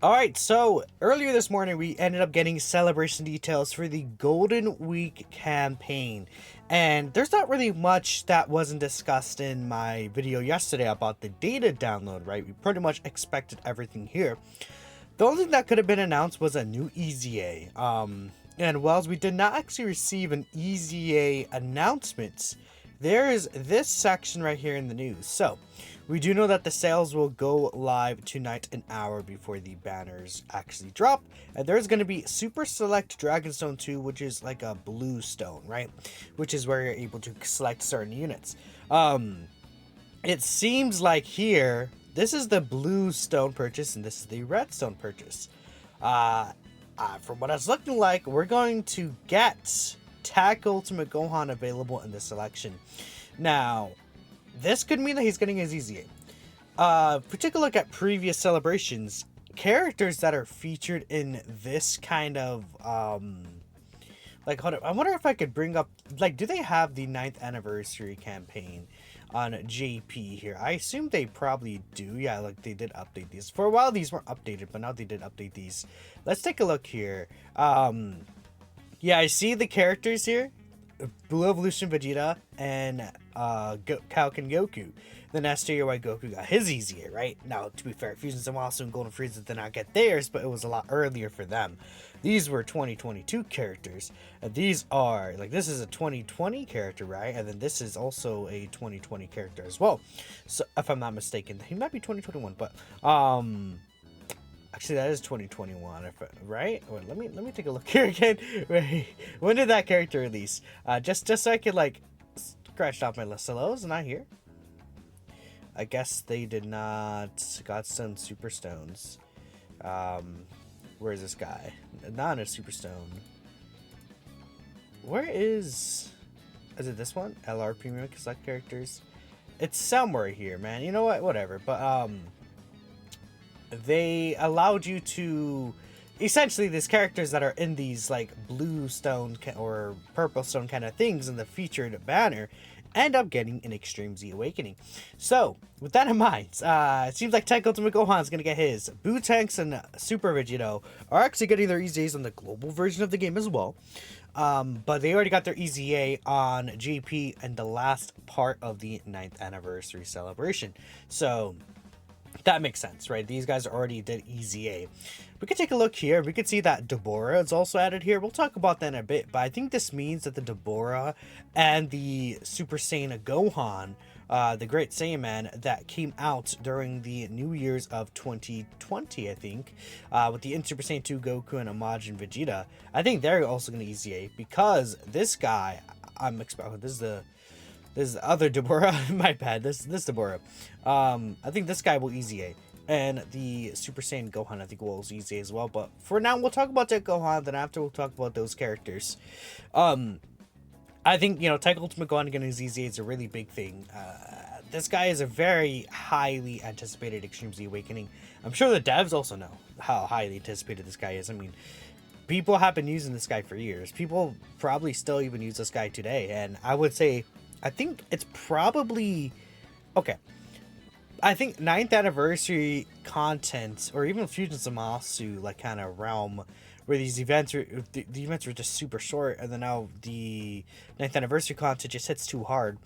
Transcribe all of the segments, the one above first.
Alright, so earlier this morning we ended up getting celebration details for the Golden Week campaign. And there's not really much that wasn't discussed in my video yesterday about the data download, right? We pretty much expected everything here. The only thing that could have been announced was a new EZA. And whilst we did not actually receive an EZA announcement, there is this section right here in the news. So, we do know that the sales will go live tonight an hour before the banners actually drop. And there's going to be Super Select Dragonstone 2, which is like a blue stone, right? Which is where you're able to select certain units. It seems like here, this is the blue stone purchase and this is the red stone purchase. From what it's looking like, we're going to get TEQ Ultimate Gohan available in this selection. Now, this could mean that he's getting his EZA. Take a look at previous celebrations. Characters that are featured in this kind of like, hold on, I wonder if I could bring up, like, do they have the 9th anniversary campaign on JP here? I assume they probably do. Yeah, like they did update these. For a while these weren't updated, but now they did update these. Let's take a look here. Yeah, I see the characters here. Blue Evolution Vegeta and Kalkin Goku. Then next year, why Goku got his EZA, right? Now, to be fair, Fusion Zamasu and Golden Frieza did not get theirs, but it was a lot earlier for them. These were 2022 characters. And these are, like, this is a 2020 character, right? And then this is also a 2020 character as well. So, if I'm not mistaken, he might be 2021, but, actually, that is 2021, right? Wait, let me take a look here again. Wait, when did that character release? Just so I could like scratch off my list of those. Not here. I guess they did not. Godstone Superstones. Where is this guy? Not in a Superstone. Where is? Is it this one? LR Premium Select Characters. It's somewhere here, man. You know what? Whatever. But they allowed you to essentially these characters that are in these like blue stone or purple stone kind of things in the featured banner end up getting an Extreme Z Awakening. So with that in mind, it seems like TEQ Ultimate Gohan is going to get his. Bootanks and Super Vegito are actually getting their EZAs on the global version of the game as well. But they already got their EZA on GP and the last part of the 9th anniversary celebration. So that makes sense, right? These guys already did EZA. We could take a look here. We could see that Deborah is also added here. We'll talk about that in a bit, but I think this means that the Deborah and the Super Saiyan Gohan, the Great Saiyaman that came out during the New Year's of 2020, I think, with the Super Saiyan 2 Goku and Majin Vegeta, I think they're also going to EZA because this guy, I'm expecting, this is the other Deborah. My bad. This Deborah. I think this guy will EZA. And the Super Saiyan Gohan, I think, will EZA as well. But for now, we'll talk about that Gohan. Then after, we'll talk about those characters. I think, you know, TEQ Ultimate Gohan getting his EZA is a really big thing. This guy is a very highly anticipated Extreme Z Awakening. I'm sure the devs also know how highly anticipated this guy is. I mean, people have been using this guy for years. People probably still even use this guy today. And I would say, I think it's probably okay. I think 9th anniversary content or even Fusion Zamasu like kind of realm where these events are the events were just super short and then now the 9th anniversary content just hits too hard.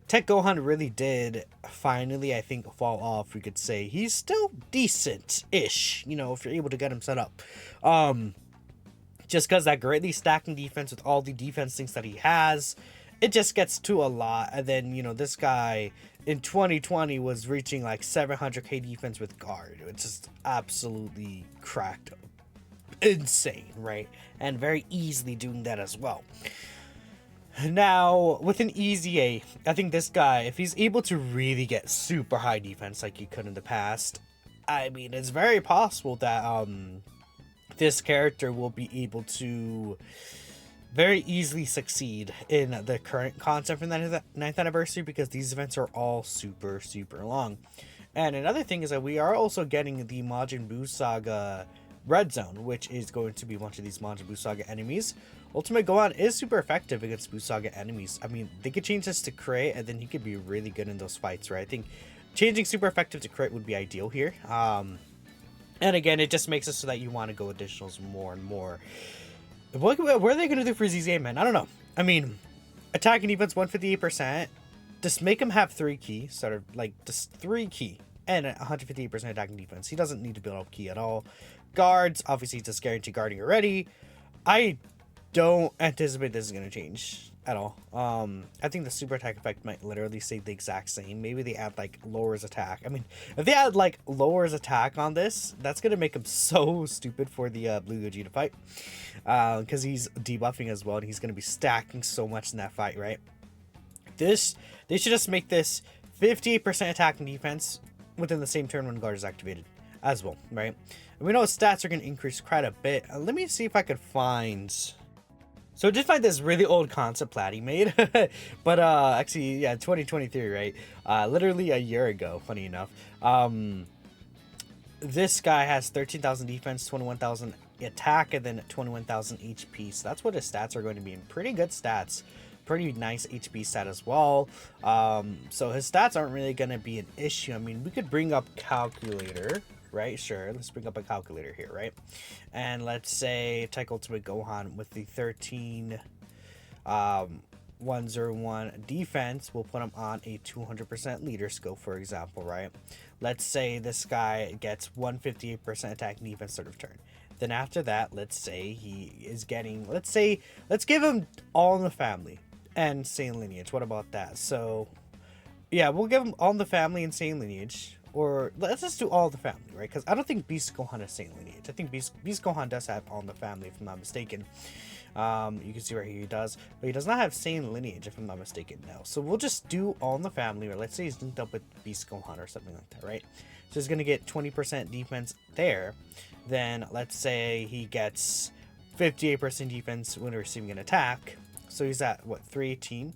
TEQ Gohan really did finally, I think, fall off. We could say he's still decent-ish, you know, if you're able to get him set up. Just because that greatly stacking defense with all the defense things that he has, it just gets to a lot. And then, you know, this guy in 2020 was reaching like 700k defense with guard. It's just absolutely cracked. Insane, right? And very easily doing that as well. Now, with an EZA, I think this guy, if he's able to really get super high defense like he could in the past, I mean, it's very possible that this character will be able to very easily succeed in the current content from the 9th anniversary because these events are all super long. And another thing is that we are also getting the Majin Buu Saga Red Zone, which is going to be a bunch of these Majin Buu Saga enemies. Ultimate Gohan is super effective against Buu Saga enemies. I mean, they could change this to crit and then he could be really good in those fights, right? I think changing super effective to crit would be ideal here. And again, it just makes it so that you want to go additionals more and more. What are they going to do for EZA, man? I don't know. I mean, attack and defense 158%. Just make him have 3 key, sort of like just 3 key. And 158% attack and defense. He doesn't need to build up key at all. Guards, obviously just guaranteed guarding already. I don't anticipate this is going to change at all. I think the super attack effect might literally stay the exact same. Maybe they add like lowers attack. I mean, if they add like lowers attack on this, that's going to make him so stupid for the Blue Goji to fight. Because he's debuffing as well, and he's going to be stacking so much in that fight, right? They should just make this 58% attack and defense within the same turn when guard is activated as well, right? And we know his stats are going to increase quite a bit. Let me see if I could find... So I did find this really old concept plat he made, but actually, yeah, 2023, right? Literally a year ago, funny enough. This guy has 13,000 defense, 21,000 attack, and then 21,000 HP. So that's what his stats are going to be. In pretty good stats. Pretty nice HP stat as well. So his stats aren't really going to be an issue. I mean, we could bring up calculator, right? Sure, let's bring up a calculator here, right? And let's say TEQ Ultimate Gohan with the 13 101 defense, we'll put him on a 200% leader skill, for example, right? Let's say this guy gets 158% attack and defense sort of turn. Then after that, let's say he is getting, let's give him All in the Family and Saiyan Lineage. What about that? So yeah, we'll give him All in the Family and Saiyan Lineage. Or let's just do All in the Family, right? Because I don't think Beast Gohan has Saiyan Lineage. I think Beast Gohan does have All in the Family, if I'm not mistaken. You can see right here he does, but he does not have Saiyan Lineage, if I'm not mistaken. Now, so we'll just do All in the Family, or let's say he's linked up with Beast Gohan or something like that, right? So he's gonna get 20% defense there. Then let's say he gets 58% defense when receiving an attack. So he's at what, 318,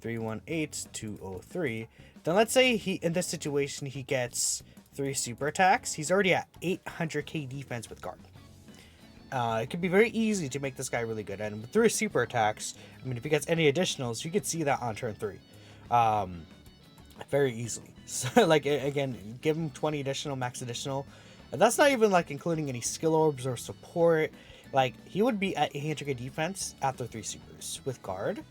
318, 203. Then let's say he, in this situation, he gets 3 super attacks. He's already at 800k defense with guard. It could be very easy to make this guy really good. And with 3 super attacks, I mean, if he gets any additionals, you could see that on turn 3. Very easily. So, like, again, give him 20 additional, max additional. And that's not even, like, including any skill orbs or support. Like, he would be at 800k defense after 3 supers with guard.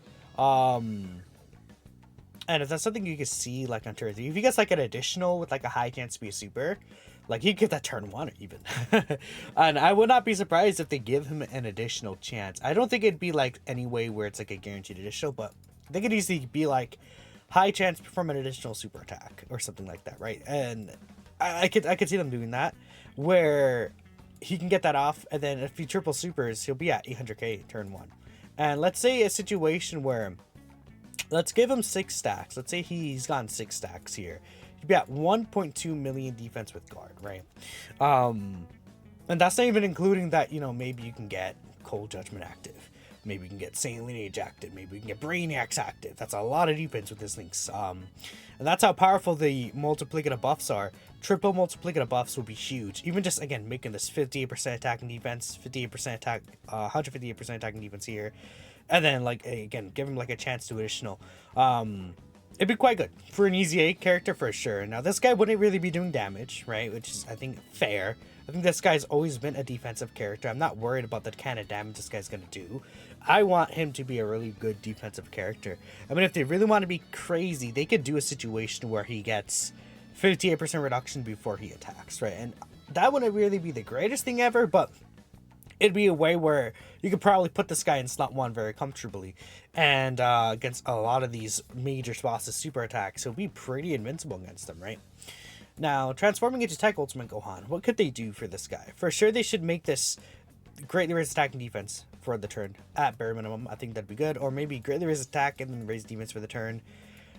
And if that's something you can see, like, on turn 3, if he gets, like, an additional with, like, a high chance to be a super, like, he'd get that turn 1 even. And I would not be surprised if they give him an additional chance. I don't think it'd be, like, any way where it's, like, a guaranteed additional, but they could easily be, like, high chance from an additional super attack or something like that, right? And I could see them doing that, where he can get that off, and then if he triple supers, he'll be at 800k turn 1. And let's say a situation where... let's give him 6 stacks. Let's say he's gotten 6 stacks here. He'd be at 1.2 million defense with guard, right? And that's not even including that, you know, maybe you can get Cold Judgment active. Maybe you can get Saiyan Lineage active. Maybe you can get Brainiacs active. That's a lot of defense with this links. And that's how powerful the multiplicative buffs are. Triple multiplicative buffs will be huge. Even just, again, making this 58% attack and defense, 58% attack, 158% attack and defense here. And then, like, again, give him, like, a chance to additional. It'd be quite good for an EZA character for sure. Now, this guy wouldn't really be doing damage, right? Which is, I think, fair. I think this guy's always been a defensive character. I'm not worried about the kind of damage this guy's going to do. I want him to be a really good defensive character. I mean, if they really want to be crazy, they could do a situation where he gets 58% reduction before he attacks, right? And that wouldn't really be the greatest thing ever, but... it'd be a way where you could probably put this guy in slot 1 very comfortably. And against a lot of these major bosses super attacks, he'll be pretty invincible against them, right? Now, transforming into TEQ Ultimate Gohan, what could they do for this guy? For sure, they should make this greatly raise attack and defense for the turn. At bare minimum, I think that'd be good. Or maybe greatly raise attack and then raise defense for the turn.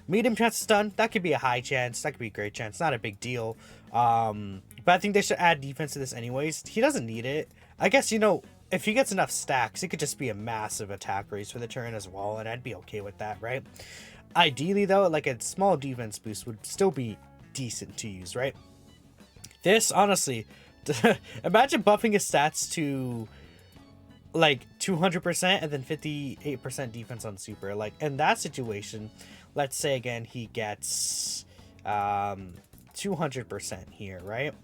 Medium chance to stun, that could be a high chance. That could be a great chance. Not a big deal. But I think they should add defense to this anyways. He doesn't need it. I guess, you know, if he gets enough stacks, it could just be a massive attack raise for the turn as well, and I'd be okay with that, right? Ideally, though, like a small defense boost would still be decent to use, right? This, honestly, imagine buffing his stats to, like, 200% and then 58% defense on super. Like, in that situation, let's say, again, he gets 200% here, right?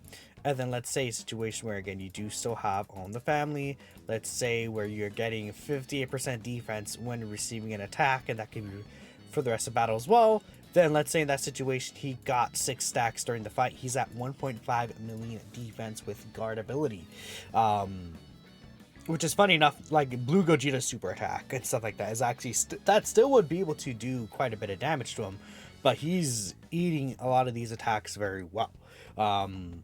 And then let's say a situation where, again, you do still have All in the Family. Let's say where you're getting 58% defense when receiving an attack, and that can be for the rest of battle as well. Then let's say in that situation he got 6 stacks during the fight. He's at 1.5 million defense with guard ability. Which is funny enough, like Blue Gogeta's super attack and stuff like that is actually that still would be able to do quite a bit of damage to him, but he's eating a lot of these attacks very well. And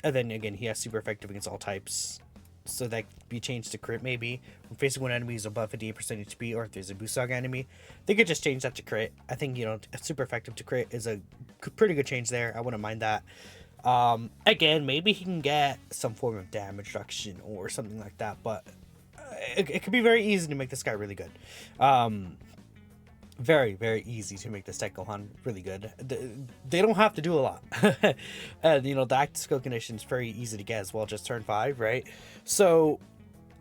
then again, he has super effective against all types, so that could be changed to crit maybe. When facing one enemy is above 58% HP, or if there's a Busog enemy, they could just change that to crit. I think, you know, super effective to crit is a pretty good change there. I wouldn't mind that. Again, maybe he can get some form of damage reduction or something like that, but it could be very easy to make this guy really good. Very, very easy to make this TEQ Gohan really good. They don't have to do a lot. And, you know, the active skill condition is very easy to get as well, just turn 5, right? So,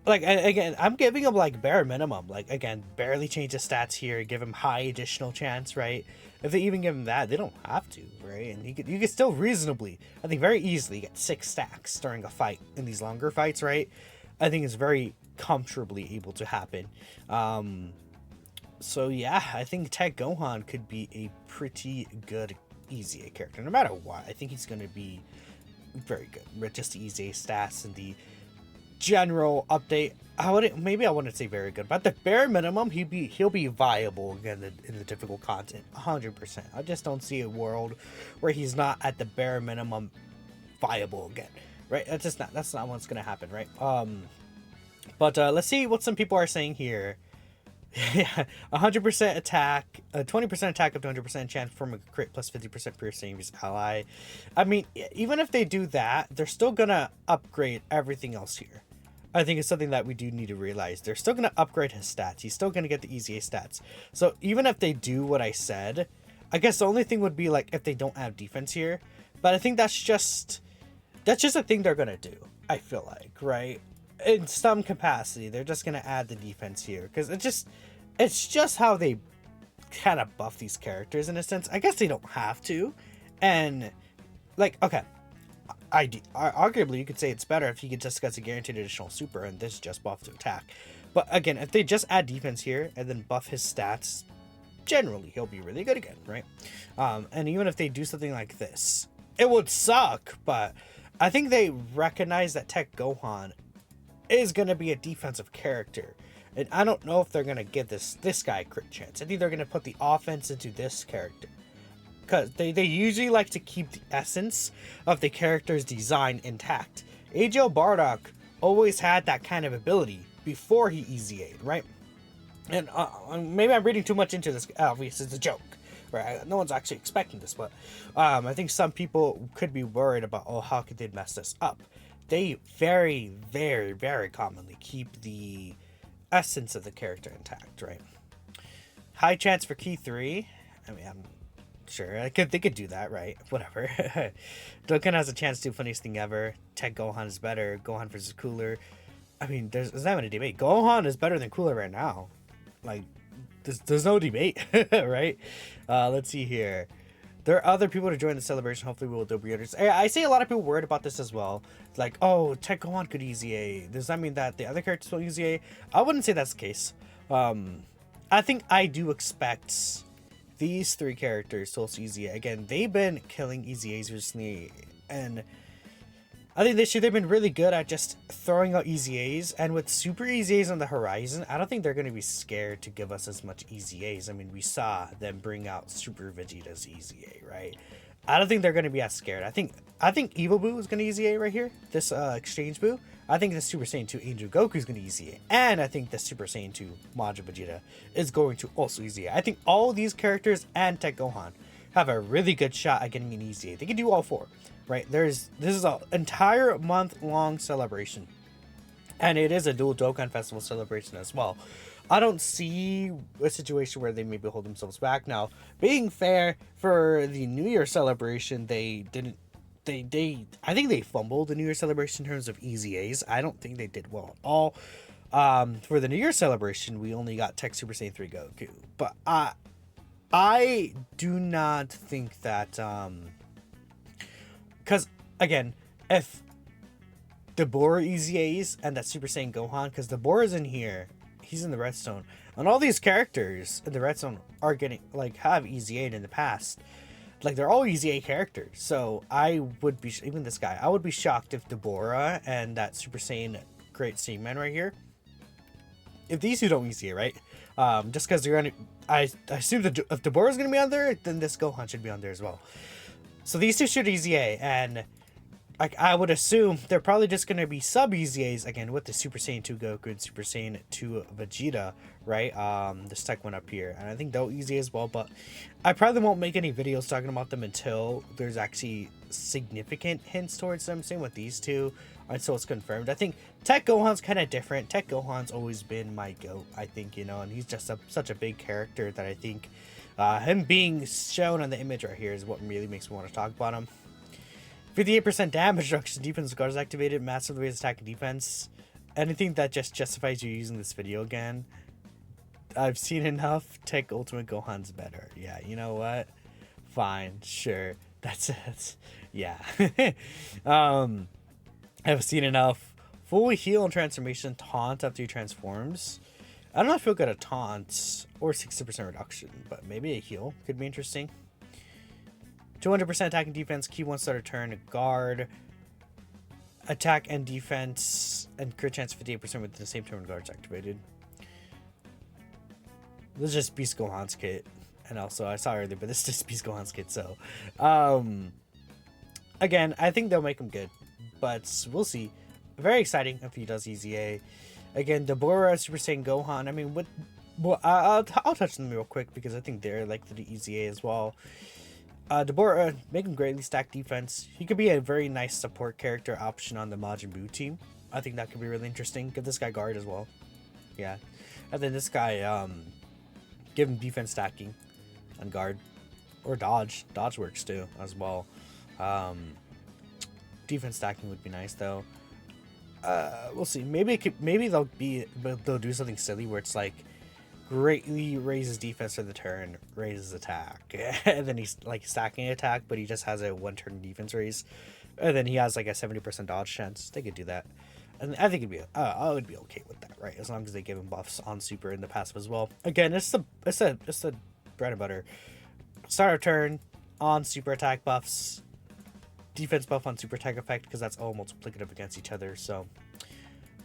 like, again, I'm giving him, like, bare minimum. Like, again, barely change the stats here, give him high additional chance, right? If they even give him that, they don't have to, right? And you could still reasonably, I think very easily, get 6 stacks during a fight in these longer fights, right? I think it's very comfortably able to happen. So yeah, I think TEQ Gohan could be a pretty good EZA character, no matter what. I think he's going to be very good with just the EZA stats and the general update. I wouldn't say very good, but at the bare minimum, he'll be viable again in the difficult content, 100%. I just don't see a world where he's not at the bare minimum viable again, right? That's not what's going to happen, right? But let's see what some people are saying here. Yeah, 100% attack, 20% attack up to 100% chance from a crit plus 50% piercing his ally. I mean, even if they do that, they're still gonna upgrade everything else here. I think it's something that we do need to realize. They're still gonna upgrade his stats. He's still gonna get the EZA stats. So even if they do what I said, I guess the only thing would be like if they don't have defense here. But I think that's just a thing they're gonna do. I feel like, right? In some capacity, they're just gonna add the defense here because it's just how they kind of buff these characters in a sense. I guess they don't have to, and like, okay, arguably you could say it's better if he just gets a guaranteed additional super and this just buff to attack. But again, if they just add defense here and then buff his stats, generally he'll be really good again, right? And even if they do something like this, it would suck, but I think they recognize that TEQ Gohan is going to be a defensive character, and I don't know if they're going to give this guy a crit chance. I think they're going to put the offense into this character, because they usually like to keep the essence of the character's design intact. AJO Bardock always had that kind of ability before he EZA'd, right? And maybe I'm reading too much into this. Obviously it's a joke, right? No one's actually expecting this, but I think some people could be worried about, oh, how could they mess this up? They very, very, very commonly keep the essence of the character intact, right? High chance for key 3. I mean, I'm sure they could do that, right? Whatever. Dokkan has a chance to do funniest thing ever. TEQ Gohan is better. Gohan versus Cooler. I mean, there's not even a debate. Gohan is better than Cooler right now. Like, there's no debate, right? Let's see here. There are other people to join the celebration. Hopefully we will do others. I see a lot of people worried about this as well. Like, oh, TEQ Gohan could EZA. Does that mean that the other characters will EZA? I wouldn't say that's the case. I think I do expect these 3 characters to also EZA. Again, they've been killing EZAs recently, and I think this year they've been really good at just throwing out EZAs, and with super EZAs on the horizon, I don't think they're going to be scared to give us as much EZAs. I mean, we saw them bring out Super Vegeta's EZA, right? I don't think they're going to be as scared. I think Evil Boo is going to EZA right here, this Exchange Boo. I think the Super Saiyan 2 Angel Goku is going to EZA, and I think the Super Saiyan 2 Majin Vegeta is going to also EZA. I think all these characters and TEQ Gohan have a really good shot at getting an EZA. They can do all 4. Right, this is an entire month-long celebration, and it is a dual Dokkan Festival celebration as well. I don't see a situation where they maybe hold themselves back. Now, being fair, for the New Year celebration, I think they fumbled the New Year celebration in terms of EZAs. I don't think they did well at all. For the New Year celebration, we only got TEQ Super Saiyan 3 Goku, but I do not think that because again, if Deborah EZAs and that Super Saiyan Gohan, because Deborah's in here, he's in the redstone, and all these characters in the redstone are getting like have EZA'd in the past. Like they're all EZA characters, so I would be, even this guy, I would be shocked if Deborah and that Super Saiyan Great Seaman right here, if these two don't EZA, right? Just because they're gonna, I assume that if Deborah's gonna be on there, then this Gohan should be on there as well. So these two should EZA, and I would assume they're probably just going to be sub-EZAs again with the Super Saiyan 2 Goku and Super Saiyan 2 Vegeta, right? This tech one up here. And I think they'll EZA as well, but I probably won't make any videos talking about them until there's actually significant hints towards them. Same with these two, until it's confirmed. I think TEQ Gohan's kind of different. TEQ Gohan's always been my GOAT, I think, you know, and he's just such a big character that I think him being shown on the image right here is what really makes me want to talk about him. 58% damage reduction, defense guard is activated, massively raises attack and defense. Anything that just justifies you using this video again. I've seen enough. TEQ Ultimate Gohan's better. Yeah, you know what? Fine, sure. That's it. Yeah. I've seen enough. Fully heal and transformation, taunt after he transforms. I don't know if he'll get a taunt or 60% reduction, but maybe a heal could be interesting. 200% attack and defense, key one starter turn, guard, attack and defense, and crit chance 58% within the same turn when guard's activated. This is just Beast Gohan's kit. And also, I saw earlier, but this is just Beast Gohan's kit, so. Again, I think they'll make him good, but we'll see. Very exciting if he does EZA. Again, Deborah, Super Saiyan Gohan, I mean, well, I'll touch them real quick because I think they're like the EZA as well. Deborah, make him greatly stacked defense. He could be a very nice support character option on the Majin Buu team. I think that could be really interesting. Give this guy guard as well. Yeah. And then this guy, give him defense stacking and guard. Or dodge. Dodge works too, as well. Defense stacking would be nice though. We'll see. Maybe they'll do something silly where it's like greatly raises defense for the turn, raises attack, and then he's like stacking attack, but he just has a 1 turn defense raise, and then he has like a 70% dodge chance. They could do that, and I think I would be okay with that, right? As long as they give him buffs on super in the passive as well. Again, it's the bread and butter. Start of turn on super attack buffs, defense buff on super attack effect because that's all multiplicative against each other. So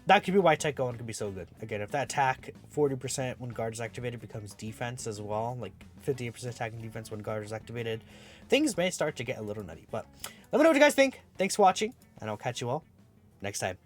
that could be why TEQ Gohan could be so good. Again, if that attack 40% when guard is activated becomes defense as well, like 58% attack and defense when guard is activated, things may start to get a little nutty. But let me know what you guys think. Thanks for watching, and I'll catch you all next time.